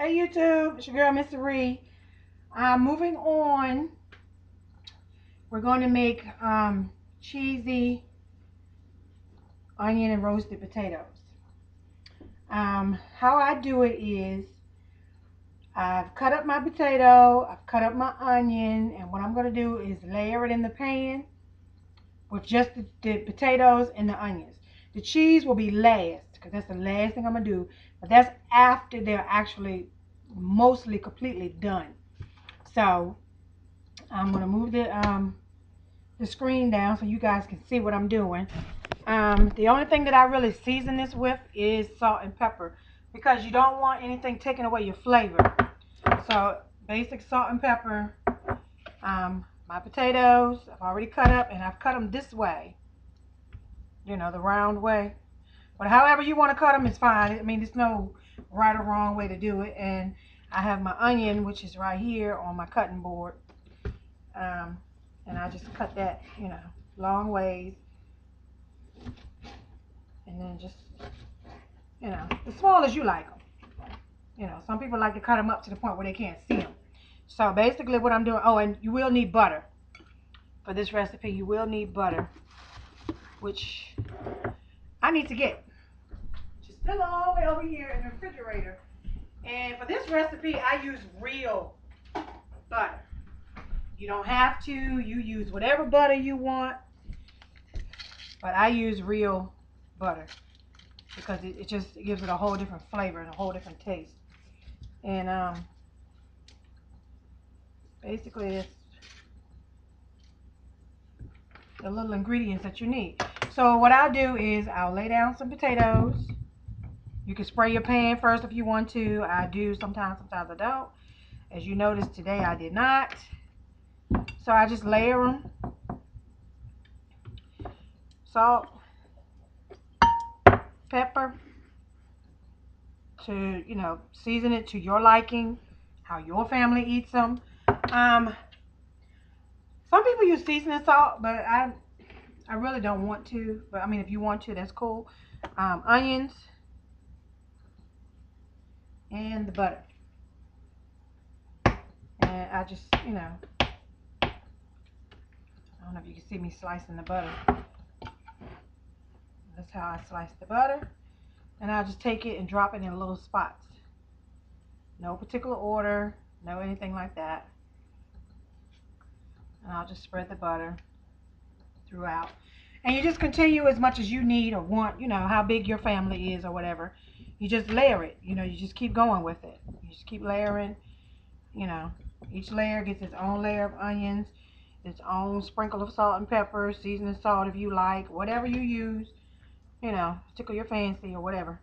Hey YouTube, it's your girl Miss Ree. Moving on, we're going to make cheesy onion and roasted potatoes. How I do it is I've cut up my potato, I've cut up my onion, and what I'm going to do is layer it in the pan with just the potatoes and the onions. The cheese will be last because that's the last thing I'm going to do, but that's after they're actually mostly completely done. So I'm going to move the screen down so you guys can see what I'm doing. The only thing that I really season this with is salt and pepper because you don't want anything taking away your flavor. So basic salt and pepper. My potatoes I've already cut up, and I've cut them this way, you know, the round way. But however you want to cut them is fine. I mean, there's no right or wrong way to do it. And I have my onion, which is right here on my cutting board. And I just cut that, you know, long ways. And then just, you know, as small as you like them. You know, some people like to cut them up to the point where they can't see them. So basically what I'm doing, oh, and you will need butter. For this recipe, you will need butter, which I need to get. Which is still all the way over here in the refrigerator. And for this recipe, I use real butter. You don't have to. You use whatever butter you want. But I use real butter because it just gives it a whole different flavor and a whole different taste. And basically it's the little ingredients that you need. So what I'll do is I'll lay down some potatoes. You can spray your pan first if you want to. I do sometimes I don't. As you noticed today, I did not. So I just layer them. Salt, pepper, to, you know, season it to your liking, how your family eats them. Some people use seasoning salt, but I really don't want to. But I mean, if you want to, that's cool. Onions and the butter. And I just, you know, I don't know if you can see me slicing the butter. That's how I slice the butter. And I'll just take it and drop it in little spots. No particular order, no anything like that. And I'll just spread the butter throughout. And you just continue as much as you need or want, you know, how big your family is or whatever. You just layer it, you know, you just keep going with it. You just keep layering, you know. Each layer gets its own layer of onions, its own sprinkle of salt and pepper, seasoning salt if you like, whatever you use, you know, tickle your fancy or whatever.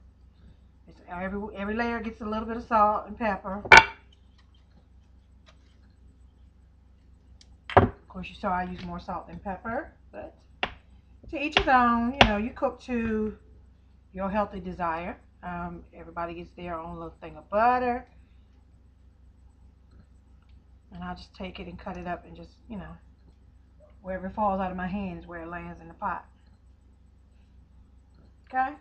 Every layer gets a little bit of salt and pepper. Of course, you saw I use more salt than pepper, but to each his own. You know, you cook to your healthy desire. Everybody gets their own little thing of butter. And I'll just take it and cut it up and just, you know, wherever it falls out of my hands, where it lands in the pot. Okay?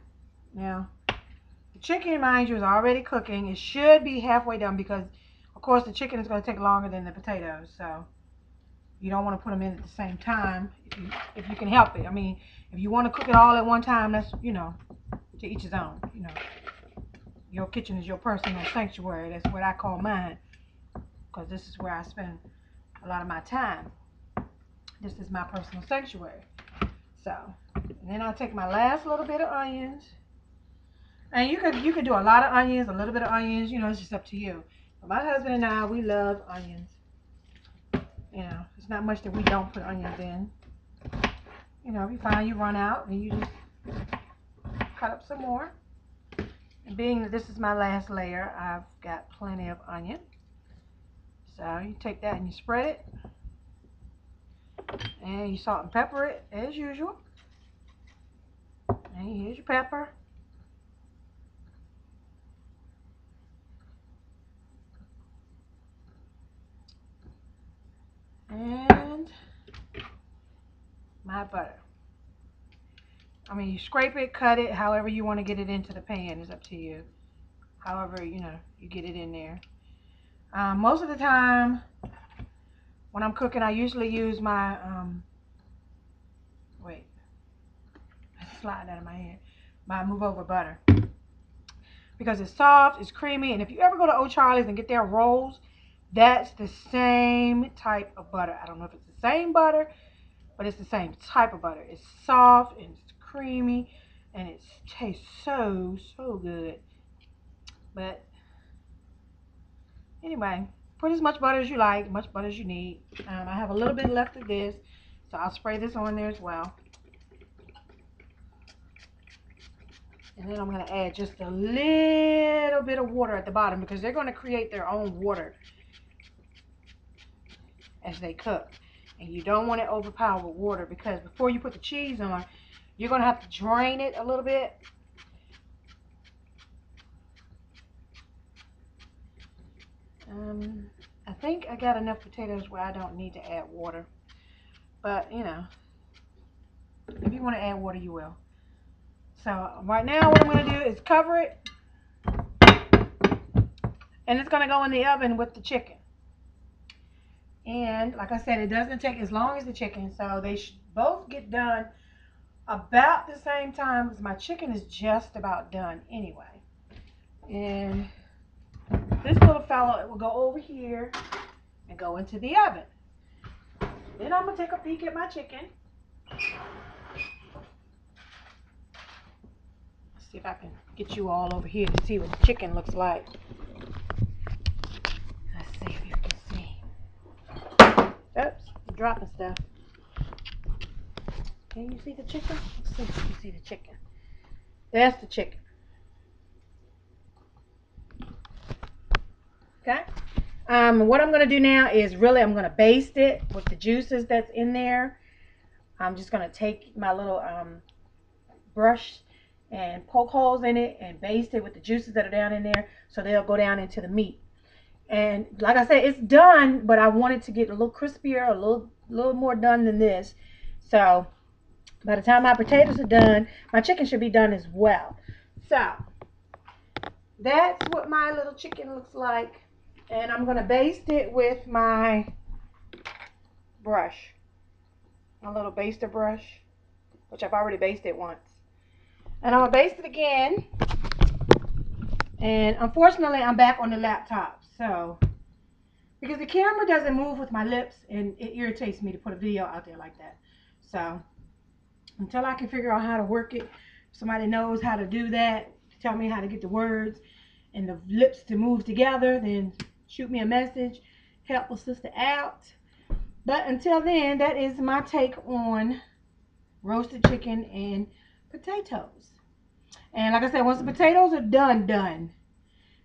Now, the chicken, mind you, is already cooking. It should be halfway done because, of course, the chicken is going to take longer than the potatoes. So, you don't want to put them in at the same time if you can help it. I mean, if you want to cook it all at one time, that's, you know, to each his own. You know, your kitchen is your personal sanctuary. That's what I call mine, because this is where I spend a lot of my time. This is my personal sanctuary. So, and then I'll take my last little bit of onions. And you could do a lot of onions, a little bit of onions, you know, it's just up to you. But my husband and I, we love onions. You know, it's not much that we don't put onions in. You know, if you find you run out, then you just cut up some more. And being that this is my last layer, I've got plenty of onion. So you take that and you spread it. And you salt and pepper it as usual. And here's your pepper. And my butter. I mean, you scrape it, cut it, however you want to get it into the pan is up to you. however, you know, you get it in there. Most of the time when I'm cooking, I usually use my, wait, it's sliding out of my hand, my move over butter. Because it's soft, it's creamy, and if you ever go to O'Charley's and get their rolls, that's the same type of butter. I don't know if it's the same butter, but it's the same type of butter. It's soft and it's creamy and it tastes so good. But anyway, put as much butter as you like, much butter as you need. I have a little bit left of this, so I'll spray this on there as well. And then I'm going to add just a little bit of water at the bottom because they're going to create their own water as they cook. And you don't want to overpower with water because before you put the cheese on, you're going to have to drain it a little bit. I think I got enough potatoes where I don't need to add water. But, you know, if you want to add water, you will. So right now what I'm going to do is cover it. And it's going to go in the oven with the chicken. And like I said, it doesn't take as long as the chicken. So they should both get done about the same time because my chicken is just about done anyway. And this little fellow will go over here and go into the oven. Then I'm going to take a peek at my chicken. Let's see if I can get you all over here to see what the chicken looks like. Let's see if you can see. Oops, I'm dropping stuff. Can you see the chicken? Let's see if you can see the chicken. That's the chicken. Okay. What I'm going to do now is really I'm going to baste it with the juices that's in there. I'm just going to take my little brush and poke holes in it and baste it with the juices that are down in there so they'll go down into the meat. And like I said, it's done, but I want it to get a little crispier, a little more done than this. So by the time my potatoes are done, my chicken should be done as well. So that's what my little chicken looks like. And I'm going to baste it with my brush, my little baster brush, which I've already basted once. And I'm going to baste it again. And unfortunately, I'm back on the laptop. So, because the camera doesn't move with my lips, and it irritates me to put a video out there like that. So, until I can figure out how to work it, if somebody knows how to do that, tell me how to get the words and the lips to move together, then shoot me a message, help a sister out. But until then, that is my take on roasted chicken and potatoes. And like I said, once the potatoes are done,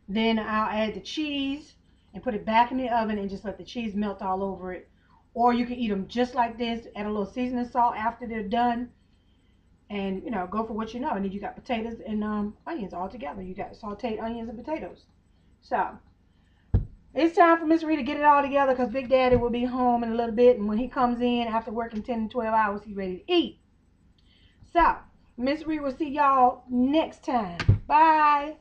then I'll add the cheese and put it back in the oven and just let the cheese melt all over it. Or you can eat them just like this, add a little seasoning salt after they're done. And, you know, go for what you know. And then you got potatoes and onions all together. You got sauteed onions and potatoes. So, it's time for Miss Ree to get it all together because Big Daddy will be home in a little bit. And when he comes in after working 10 to 12 hours, he's ready to eat. So, Miss Ree will see y'all next time. Bye.